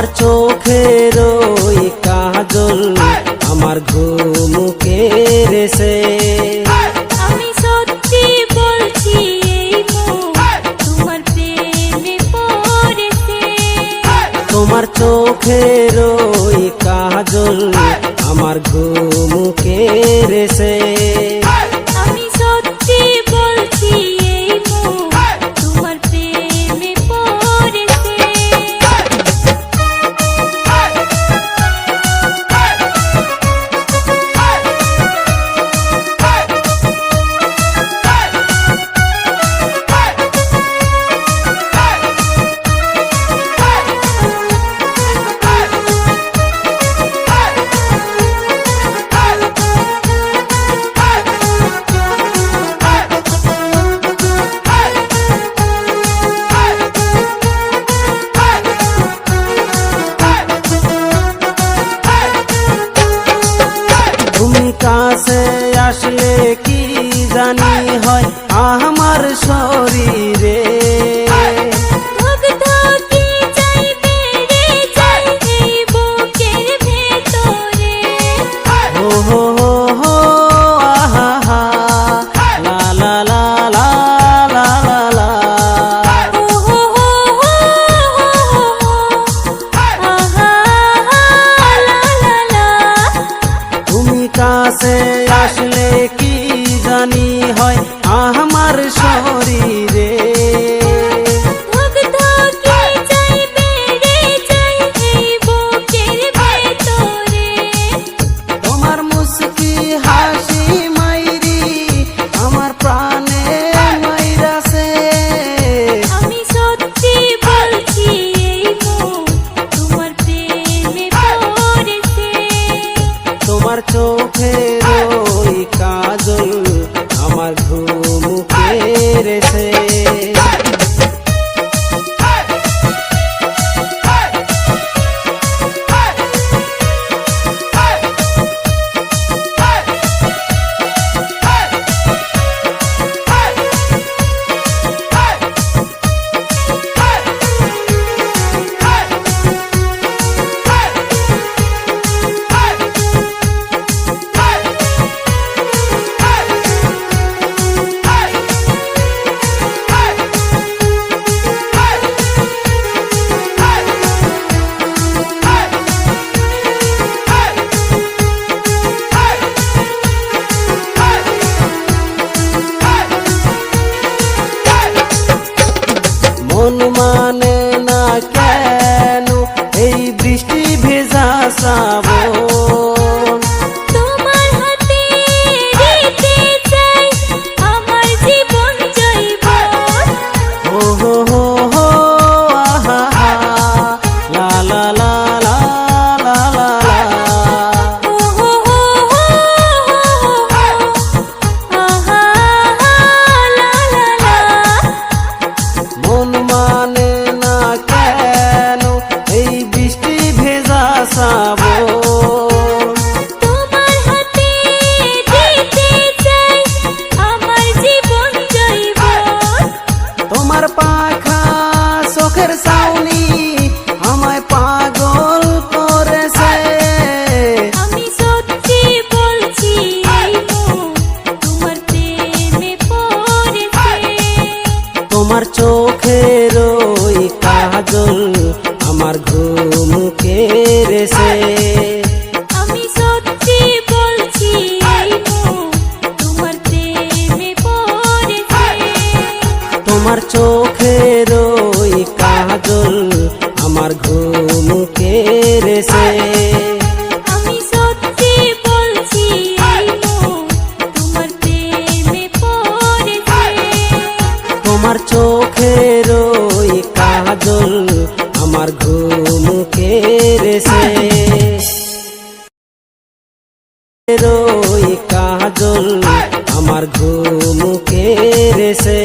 তোমার চোখের ওই কাজল আমার ঘুম কেড়েছে। আমি সত্যি বলছি এই মন তোমার প্রেমে পড়েছে। তোমার চোখের ওই কাজল আমার ঘুম কেড়েছে। আমি সত্যি বলছি এই মন তোমার প্রেমে পড়েছে। তুমি কাছে আসলে কি জানি হয় আমার শরীরে। ধকধকে চাই বেড়ে যায় এই বুকের ভেতরে। হো হো হো হো আহা হা লা লা লা লা লা লা লা। ও হো হো হো আহা লা লা লা। তুমি কাছে আসলে কি জানি হয় আমার শরীরে। ধকধকে চাই বেড়ে যায় এই বুকের ভেতরে। তোমার মুস্কি হাসি মাইরি আমার প্রাণে মাইরাছে। আমি সত্যি বলছি এই মন তোমার প্রেমে পড়েছে। তোমার চোখের ওই কাজল আমার ঘুম কেড়েছে। মন মানে না কেন এই বৃষ্টি ভেজা শ্রাবণ। তোমার হাতে দিতে চাই আমার জীবন জৈবন। হো হো হো হো আহা হা লা লা লা লা লা লা লা। ও হো হো হো আহা লা লা লা। মন মানে না কেন এই বৃষ্টি ভেজা শ্রাবণ। তোমার হাতে দিতে চাই আমার জীবন জৈবন। তোমার পাখা চোখের ছাউনি আমায় পাগল করেছে। আমি সত্যি বলছি এই মন তোমার প্রেমে পড়েছে। তোমার চোখের ওই কাজল আমার ঘুম কেড়েছে। আমি সত্যি বলছি এই মন তোমার প্রেমে পড়েছে। তোমার চোখের ওই কাজল আমার ঘুম কেড়েছে। আমি সত্যি বলছি এই মন তোমার প্রেমে পড়েছে। তোমার চোখের ওই কাজল আমার ঘুম কেড়েছে। ওই কাজল আমার ঘুম কেড়েছে।